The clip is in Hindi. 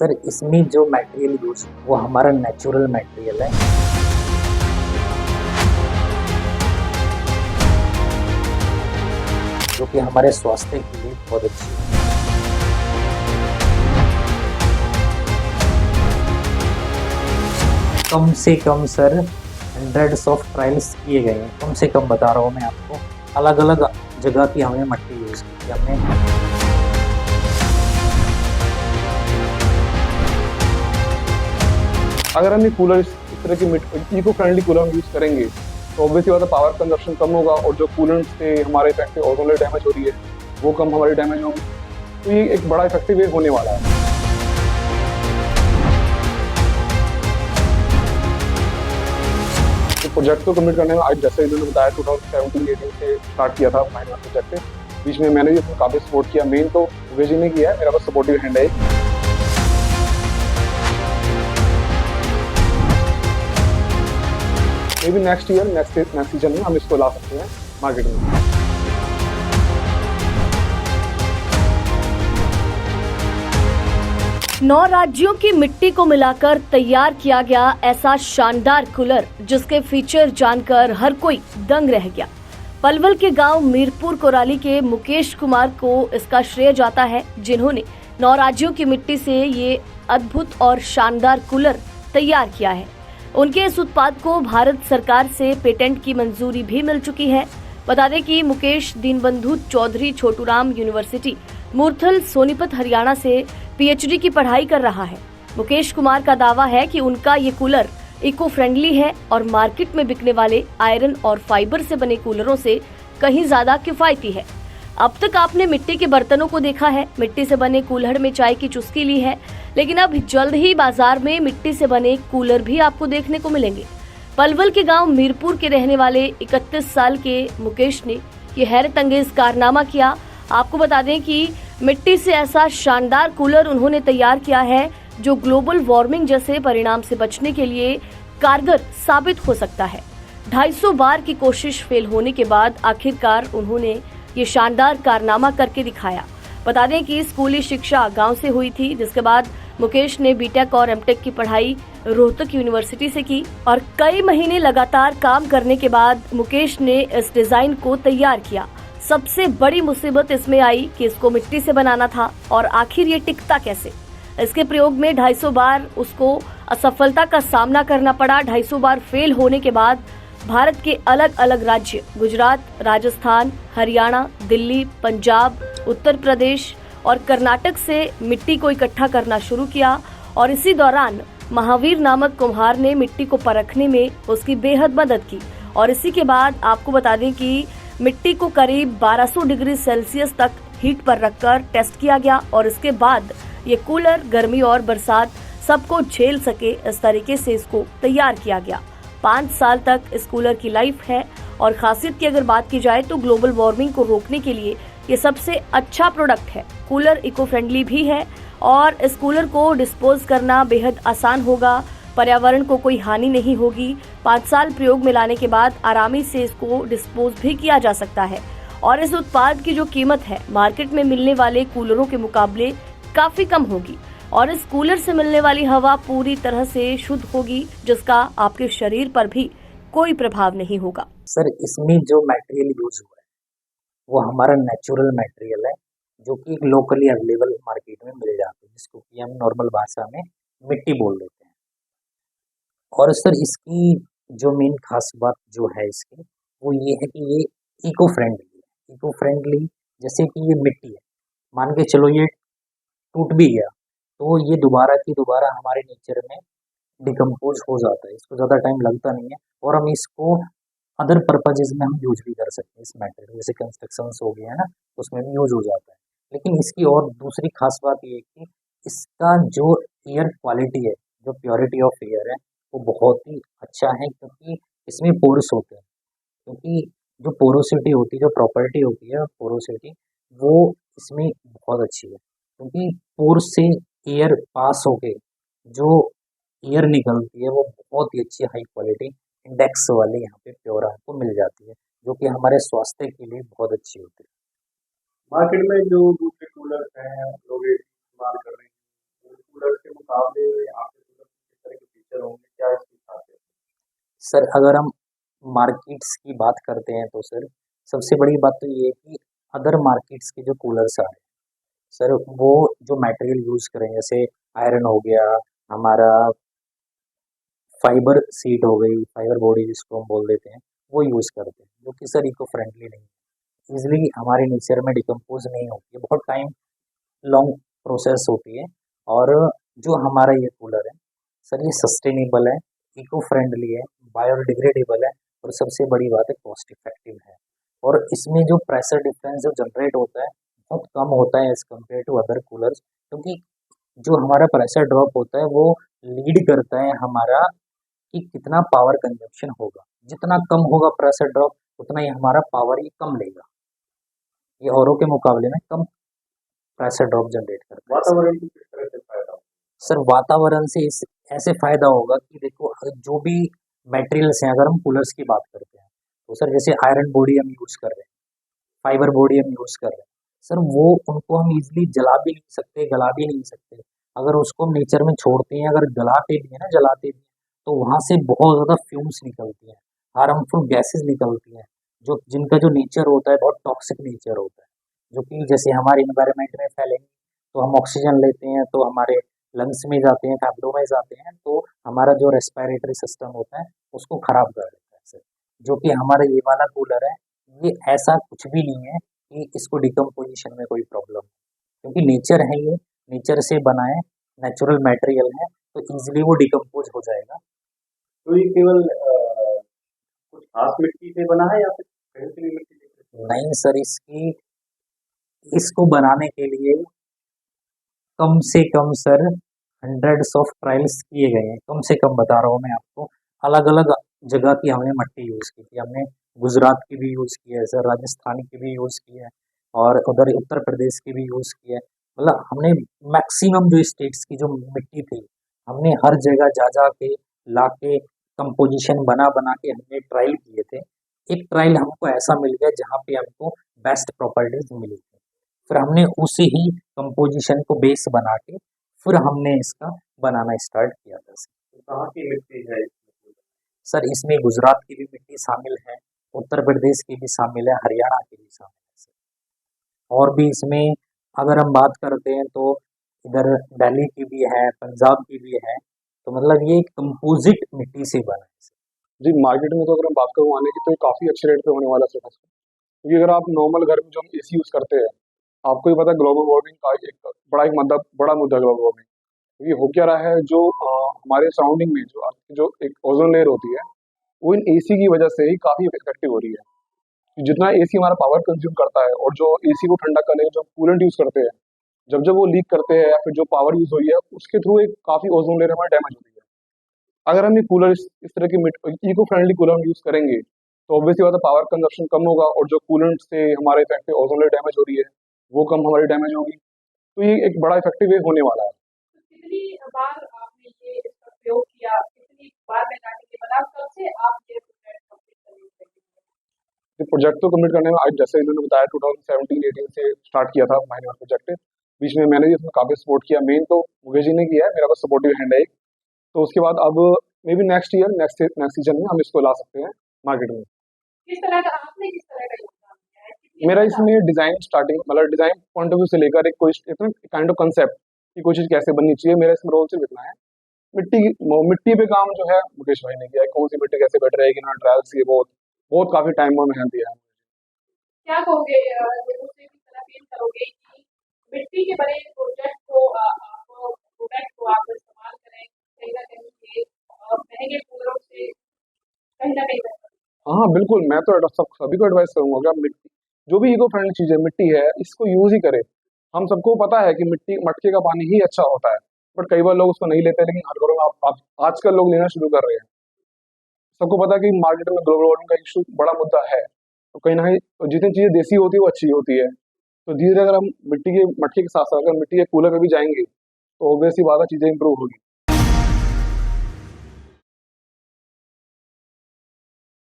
सर इसमें जो मटेरियल यूज़ वो हमारा नेचुरल मटेरियल है। जो कि हमारे स्वास्थ्य के लिए बहुत अच्छी है। कम से कम सर हंड्रेड्स ऑफ ट्रायल्स किए गए हैं। कम से कम बता रहा हूँ मैं आपको, अलग अलग जगह की हमने मट्टी यूज़ की थी हमने। अगर हम ये कूलर इस तरह की इको फ्रेंडली कूलर हम यूज़ करेंगे तो ऑब्वियसली बात है पावर कंजप्शन कम होगा और जो कूलेंट से हमारे इफेक्टिव ओजोन लेयर डैमेज हो रही है वो कम हमारी डैमेज होगी। तो ये एक बड़ा इफेक्टिव वे होने वाला है। तो प्रोजेक्ट को कम्प्लीट करने में आज जैसे इन्होंने बताया 2017-18 से स्टार्ट किया था माइनर प्रोजेक्ट। बीच में मैंने भी उसमें काफ़ी सपोर्ट किया। मेन तो विजय ने किया है, मेरा बस सपोर्टिव हैंड है। May be next year next season में हम इसको ला सकते हैं मार्केट में। 9 राज्यों की मिट्टी को मिलाकर तैयार किया गया ऐसा शानदार कूलर जिसके फीचर जानकर हर कोई दंग रह गया। पलवल के गांव मीरपुर कोराली के मुकेश कुमार को इसका श्रेय जाता है, जिन्होंने 9 राज्यों की मिट्टी से ये अद्भुत और शानदार कूलर तैयार किया है। उनके इस उत्पाद को भारत सरकार से पेटेंट की मंजूरी भी मिल चुकी है। बता दें कि मुकेश दीनबंधु चौधरी छोटूराम यूनिवर्सिटी मूर्थल सोनीपत हरियाणा से पीएचडी की पढ़ाई कर रहा है। मुकेश कुमार का दावा है कि उनका ये कूलर इको फ्रेंडली है और मार्केट में बिकने वाले आयरन और फाइबर से बने कूलरों से कहीं ज्यादा किफायती है। अब तक आपने मिट्टी के बर्तनों को देखा है, मिट्टी से बने कूल्हड़ में चाय की चुस्की ली है, लेकिन अब जल्द ही बाजार में मिट्टी से बने कूलर भी आपको देखने को मिलेंगे। पलवल के गांव मीरपुर के रहने वाले 31 साल के मुकेश ने ये हैरत अंगेज कारनामा किया। आपको बता दें कि मिट्टी से ऐसा शानदार कूलर उन्होंने तैयार किया है जो ग्लोबल वार्मिंग जैसे परिणाम से बचने के लिए कारगर साबित हो सकता है। 250 बार की कोशिश फेल होने के बाद आखिरकार उन्होंने ये शानदार कारनामा करके दिखाया। बता दें कि स्कूली शिक्षा गांव से हुई थी, जिसके बाद मुकेश ने बीटेक और एमटेक की पढ़ाई रोहतक यूनिवर्सिटी से की और कई महीने लगातार काम करने के बाद मुकेश ने इस डिजाइन को तैयार किया। सबसे बड़ी मुसीबत इसमें आई कि इसको मिट्टी से बनाना था और आखिर ये टिकता कैसे। इसके प्रयोग में 250 बार उसको असफलता का सामना करना पड़ा। 250 बार फेल होने के बाद भारत के अलग अलग राज्य गुजरात, राजस्थान, हरियाणा, दिल्ली, पंजाब, उत्तर प्रदेश और कर्नाटक से मिट्टी को इकट्ठा करना शुरू किया और इसी दौरान महावीर नामक कुम्हार ने मिट्टी को परखने में उसकी बेहद मदद की। और इसी के बाद आपको बता दें कि मिट्टी को करीब 1200 डिग्री सेल्सियस तक हीट पर रखकर टेस्ट किया गया और इसके बाद ये कूलर गर्मी और बरसात सबको झेल सके, इस तरीके से इसको तैयार किया गया। 5 साल तक इस कूलर की लाइफ है और खासियत की अगर बात की जाए तो ग्लोबल वार्मिंग को रोकने के लिए ये सबसे अच्छा प्रोडक्ट है। कूलर इको फ्रेंडली भी है और इस कूलर को डिस्पोज करना बेहद आसान होगा, पर्यावरण को कोई हानि नहीं होगी। 5 साल प्रयोग में लाने के बाद आरामी से इसको डिस्पोज भी किया जा सकता है और इस उत्पाद की जो कीमत है मार्केट में मिलने वाले कूलरों के मुकाबले काफी कम होगी और इस कूलर से मिलने वाली हवा पूरी तरह से शुद्ध होगी, जिसका आपके शरीर पर भी कोई प्रभाव नहीं होगा। सर इसमें जो मटेरियल यूज हुआ है वो हमारा नेचुरल मटेरियल है, जो कि लोकली अवेलेबल मार्केट में मिल जाते हैं, जिसको कि हम नॉर्मल भाषा में मिट्टी बोल देते हैं। और सर इसकी जो मेन खास बात जो है इसकी वो ये है कि ये इको फ्रेंडली है। इको फ्रेंडली जैसे कि ये मिट्टी है, मान के चलो ये टूट भी गया तो ये दोबारा हमारे नेचर में डिकम्पोज हो जाता है, इसको ज़्यादा टाइम लगता नहीं है और हम इसको अदर पर्पजेज में हम यूज भी कर सकते हैं। इस मटेरियल जैसे कंस्ट्रक्शंस हो गया है ना, उसमें भी यूज हो जाता है। लेकिन इसकी और दूसरी खास बात ये है कि इसका जो एयर क्वालिटी है, जो प्योरिटी ऑफ एयर है वो बहुत ही अच्छा है, क्योंकि इसमें पोर्स होते हैं। क्योंकि जो पोरोसिटी होती है, जो प्रॉपर्टी होती है पोरोसिटी, वो इसमें बहुत अच्छी है, क्योंकि पोर्स से एयर पास होके जो एयर निकलती है वो बहुत ही अच्छी हाई क्वालिटी इंडेक्स वाली यहाँ पे प्योर आपको मिल जाती है, जो कि हमारे स्वास्थ्य के लिए बहुत अच्छी होती है। मार्केट में जो दूसरे कूलर हैं लोग इस्तेमाल कर रहे हैं, कूलर के मुकाबले आपके कूलर में किस तरह के फीचर होंगे, क्या इसकी खासियत है? सर अगर हम मार्केट्स की बात करते हैं तो सर सबसे बड़ी बात तो ये है कि अदर मार्केट्स के जो कूलर्स आ रहे हैं सर वो जो मटेरियल यूज़ करें जैसे आयरन हो गया, हमारा फाइबर सीट हो गई, फाइबर बॉडी जिसको हम बोल देते हैं, वो यूज़ करते हैं, जो कि सर इको फ्रेंडली नहीं है। ईज़िली हमारे नेचर में डिकम्पोज़ नहीं होती है, बहुत टाइम लॉन्ग प्रोसेस होती है। और जो हमारा ये कूलर है सर ये सस्टेनेबल है, इको फ्रेंडली है, बायोडिग्रेडेबल है और सबसे बड़ी बात है कॉस्ट इफेक्टिव है। और इसमें जो प्रेशर डिफरेंस जो जनरेट होता है बहुत कम होता है as compare to other coolers, क्योंकि जो हमारा प्रेशर ड्रॉप होता है वो लीड करता है हमारा कि कितना पावर कंजप्शन होगा। जितना कम होगा प्रेशर ड्रॉप उतना ही हमारा पावर ये कम लेगा। ये औरों के मुकाबले में कम प्रेशर ड्रॉप जनरेट करता है। वातावरण को किस तरह से फायदा होगा? सर वातावरण से इस ऐसे फ़ायदा होगा कि देखो जो भी मटेरियल्स हैं, अगर हम कूलर्स की बात करते हैं तो सर जैसे आयरन बॉडी हम यूज़ कर रहे हैं, फाइबर बॉडी हम यूज़ कर रहे हैं, सर वो उनको हम ईज़िली जला भी नहीं सकते, गला भी नहीं सकते। अगर उसको हम नेचर में छोड़ते हैं, अगर गलाते भी हैं ना, जलाते भी हैं, तो वहाँ से बहुत ज़्यादा फ्यूम्स निकलती हैं, हार्मफुल गैसेज़ निकलती हैं, जो जिनका जो नेचर होता है बहुत टॉक्सिक नेचर होता है, जो कि जैसे हमारे एनवायरनमेंट में फैलेंगे तो हम ऑक्सीजन लेते हैं तो हमारे लंग्स में जाते हैं, फेफड़ों में जाते हैं, तो हमारा जो रेस्पिरेटरी सिस्टम होता है उसको ख़राब कर देता है सर। जो कि हमारा ये वाला कूलर है, ये ऐसा कुछ भी नहीं है कि इसको डिकम्पोजिशन में कोई प्रॉब्लम है, क्योंकि नेचर है ये, नेचर से बना है, नेचुरल मटेरियल है, तो ईज़िली वो डिकम्पोज हो जाएगा। तो ये केवल कुछ खास मिट्टी से बना है या फिर कहीं से भी मिट्टी से? नहीं सर, इसको बनाने के लिए कम से कम सर हंड्रेड्स ऑफ ट्रायल्स किए गए हैं, कम से कम बता रहा हूँ मैं आपको। अलग-अलग जगह की हमने मिट्टी यूज़ की थी, हमने गुजरात की भी यूज़ की है सर, राजस्थान की भी यूज़ की है और उधर उत्तर प्रदेश की भी यूज़ की है। मतलब हमने मैक्सिमम जो स्टेट्स की जो मिट्टी थी, हमने हर जगह जा के ला के कंपोजिशन बना के हमने ट्रायल किए थे। एक ट्रायल हमको ऐसा मिल गया जहाँ पे हमको बेस्ट प्रॉपर्टीज मिली थी, फिर हमने उसी ही कंपोजिशन को बेस बना के फिर हमने इसका बनाना स्टार्ट किया था सर। तो कहाँ की मिट्टी है इसमें? सर इसमें गुजरात की भी मिट्टी शामिल है, उत्तर प्रदेश की भी शामिल है, हरियाणा की भी शामिल है सर। और भी इसमें अगर हम बात करते हैं तो इधर दिल्ली की भी है, पंजाब की भी है, तो मतलब ये एक कंपोजिट मिट्टी से बना है सर। जी, मार्केट में तो अगर हम बात करूँ आने की तो ये काफ़ी अच्छे रेट पे होने वाला है सेटअप, क्योंकि अगर आप नॉर्मल घर में जो हम एसी यूज़ करते हैं, आपको ही पता है ग्लोबल वार्मिंग का एक बड़ा मुद्दा है ग्लोबल वार्मिंग। क्योंकि हो क्या रहा है, जो हमारे सराउंडिंग में जो जो एक ओजोन लेयर होती है, वो इन एसी की वजह से ही काफ़ी इफेक्टिव हो रही है। कि जितना एसी हमारा पावर कंज्यूम करता है और जो एसी को ठंडा करने के जो कूलेंट यूज़ करते हैं, जब जब वो लीक करते हैं या फिर जो पावर यूज़ हुई है उसके थ्रू एक काफ़ी ओजोन लेयर हमारा डैमेज होती है। अगर हम ये कूलर इस तरह की इको फ्रेंडली कूलर हम यूज़ करेंगे तो ऑब्वियसली बात है पावर कंजप्शन कम होगा और जो कूलेंट से हमारे इफेक्ट ओजोन लेयर डैमेज हो रही है वो कम हमारी डैमेज होगी। तो ये एक बड़ा इफेक्टिव वे होने वाला है। कितनी बार आपने ये इसका प्रयोग किया? कितनी बार में जाने के बाद कब से आप ये प्रोजेक्ट कंप्लीट करने लगे? ये प्रोजेक्ट तो कंप्लीट करने में आज जैसे इन्होंने बताया 2017-18 से स्टार्ट किया था माइनर प्रोजेक्ट। बीच में मैंने भी इसमें काफ़ी सपोर्ट किया, मेन तो मुकेश जी ने किया है, मेरा बस सपोर्टिव हैंड है एक। तो उसके बाद अब may be next year next season में हम इसको ला सकते हैं मार्केट में। किस तरह का योगदान दिया है? कितनी मेरा अच्छा इसमें डिज़ाइन स्टार्टिंग मतलब डिज़ाइन पॉइंट ऑफ व्यू से लेकर एक कोई इतना काइंड ऑफ कंसेप्ट की कोई चीज़ कैसे बननी चाहिए, मेरा इसमें रोल सिर्फ इतना है। मिट्टी पे काम जो है मुकेश भाई ने किया है, कौन सी मिट्टी कैसे बेटर रहेगी, इन्होंने ट्रायल्स किए, बहुत बहुत काफ़ी टाइम और मेहनत दिया है। क्या कहोगे, लोगों से किस तरह अपील करोगे कि मिट्टी के बने प्रोडक्ट को आप इस्तेमाल करें, कहीं ना कहीं ये महंगे कूलरों से कहीं ना कहीं बेहतर? हाँ बिल्कुल, मैं तो सभी को एडवाइस करूंगा कि आप मिट्टी जो भी इको फ्रेंडली चीज़ है मिट्टी है इसको यूज़ ही करें। हम सबको पता है कि मिट्टी मटके का पानी ही अच्छा होता है, बट कई बार लोग उसको नहीं लेते, लेकिन हर घरों में आप आजकल लोग लेना शुरू कर रहे हैं। सबको पता है कि मार्केट में ग्लोबल वार्मिंग का इशू बड़ा मुद्दा है, तो कहीं ना कहीं जितनी चीज़ें देसी होती है वो अच्छी होती है। तो धीरे धीरे अगर हम मिट्टी के मटके के साथ साथ अगर मिट्टी के कूलर पे भी जाएंगे तो ऑब्वियसली बात है चीज़ें इंप्रूव होगी।